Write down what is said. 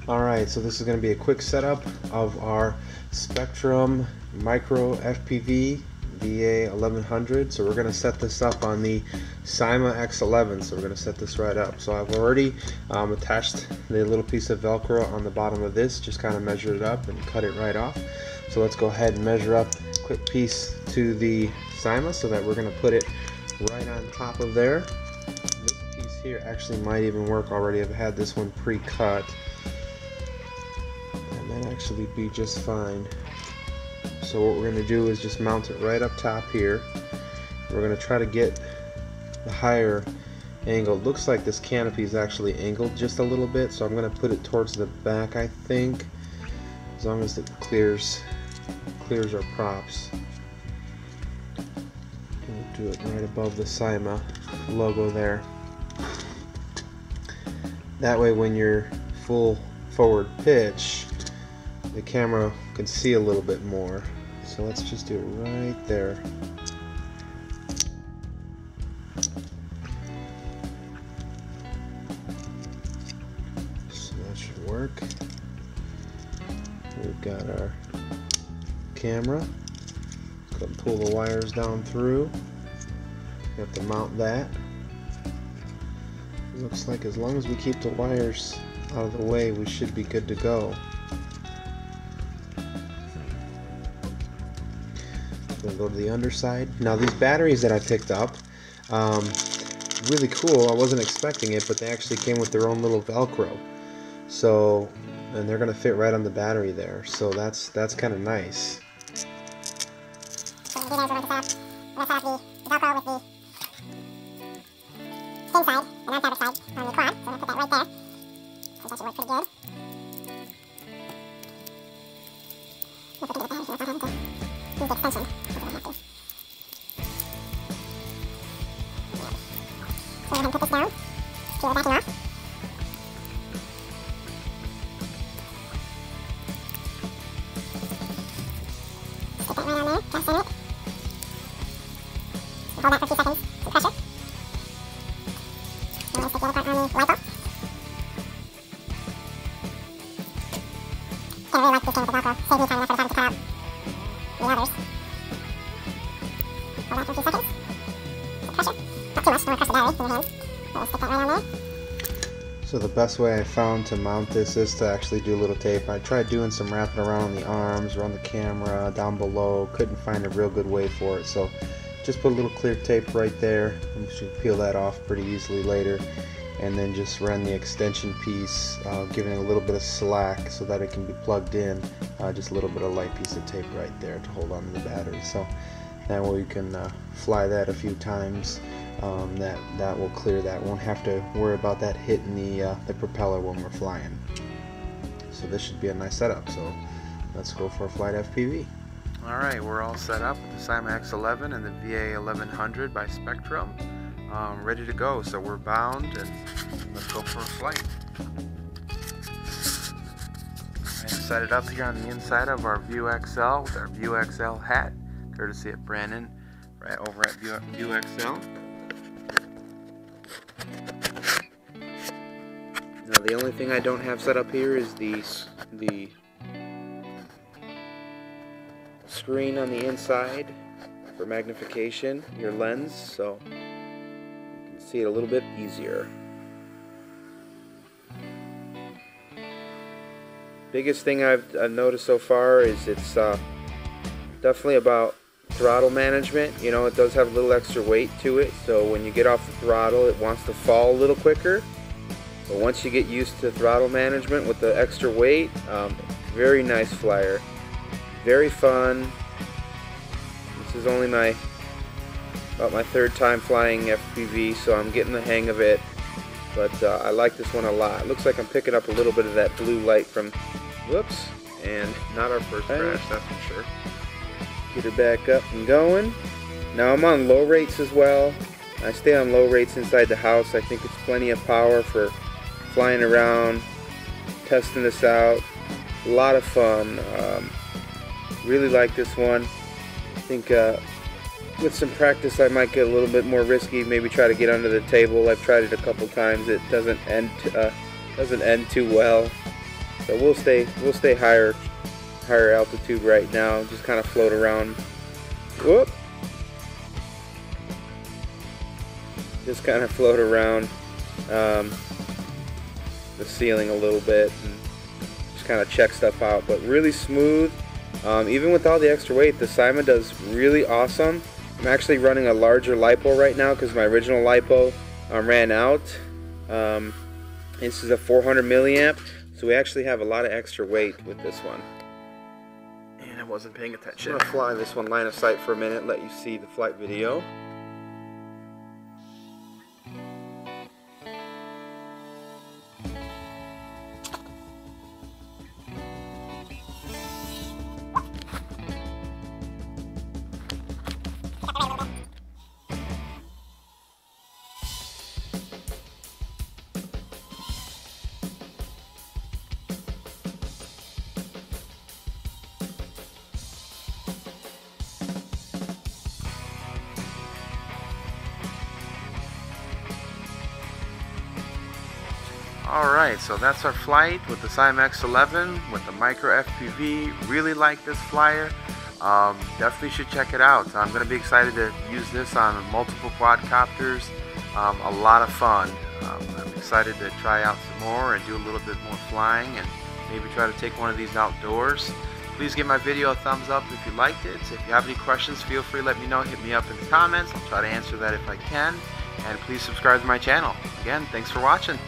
Alright, so this is going to be a quick setup of our Spektrum Micro FPV VA1100. So we're going to set this up on the SYMA X11. So we're going to set this right up. So I've already attached the little piece of Velcro on the bottom of this, just kind of measured it up and cut it right off. So let's go ahead and measure up a quick piece to the SYMA so that we're going to put it right on top of there. This piece here actually might even work already. I've had this one pre-cut. That actually be just fine. So what we're going to do is just mount it right up top here. We're going to try to get the higher angle. It looks like this canopy is actually angled just a little bit, so I'm going to put it towards the back, I think, as long as it clears our props. We'll do it right above the SYMA logo there. That way when you're full forward pitch, the camera can see a little bit more. So let's just do it right there. So that should work. We've got our camera. Go and pull the wires down through. We have to mount that. It looks like as long as we keep the wires out of the way, we should be good to go. We'll go to the underside. Now these batteries that I picked up, really cool. I wasn't expecting it, but they actually came with their own little Velcro. So, and they're gonna fit right on the battery there. So that's kind of nice. So we're going to set up the Velcro with the thin side and on-fabric side on the quad. So we're going to put that right there. So that should work pretty good. We'll put it in the battery so we're not having to use the extension. So we're going to put this down, peel the backing off. Stick that right on there, press on it. Hold that for 2 seconds to pressure. Now let's stick the other part on the light bulb. I really like this game with the Velcro. Saves me time enough for the time to cut out the others. Hold that for a few seconds. Pressure. Not too much, don't want to crush the battery in your hands. So stick that right on there. So the best way I found to mount this is to actually do a little tape. I tried doing some wrapping around the arms, around the camera, down below. Couldn't find a real good way for it. So just put a little clear tape right there. I'm just going to peel that off pretty easily later. And then just run the extension piece, giving it a little bit of slack so that it can be plugged in. Just a little bit of light piece of tape right there to hold on to the battery. So that way you can fly that a few times. That will clear that. Won't have to worry about that hitting the propeller when we're flying. So this should be a nice setup. So let's go for a flight FPV. Alright, we're all set up with the SYMA X11 and the VA1100 by Spektrum. Ready to go, so we're bound and let's go for a flight. I set it up here on the inside of our View XL with our View XL hat, courtesy of Brandon, right over at View XL. Now the only thing I don't have set up here is the screen on the inside for magnification, your lens, so you can see it a little bit easier. Biggest thing I've noticed so far is it's definitely about throttle management. You know, it does have a little extra weight to it, so when you get off the throttle it wants to fall a little quicker. But once you get used to throttle management with the extra weight, very nice flyer. Very fun. This is only about my 3rd time flying FPV, so I'm getting the hang of it. But I like this one a lot. It looks like I'm picking up a little bit of that blue light from, whoops, and not our first crash, that's for sure. Get her back up and going. Now I'm on low rates as well. I stay on low rates inside the house. I think it's plenty of power for flying around, testing this out. A lot of fun. Really like this one. I think with some practice I might get a little bit more risky, maybe try to get under the table. I've tried it a couple times. It doesn't end too well. So we'll stay higher altitude right now. Just kind of float around. Whoop. Just kind of float around the ceiling a little bit and just kind of check stuff out. But really smooth. Even with all the extra weight, the SYMA does really awesome. I'm actually running a larger LiPo right now because my original LiPo ran out. This is a 400 milliamp, so we actually have a lot of extra weight with this one. And I wasn't paying attention. I'm going to fly this one line of sight for a minute, let you see the flight video. Alright, so that's our flight with the SYMA X11 with the micro FPV. Really like this flyer. Definitely should check it out. I'm going to be excited to use this on multiple quadcopters. A lot of fun. I'm excited to try out some more and do a little bit more flying and maybe try to take one of these outdoors. Please give my video a thumbs up if you liked it. If you have any questions, feel free to let me know. Hit me up in the comments. I'll try to answer that if I can. And please subscribe to my channel. Again, thanks for watching.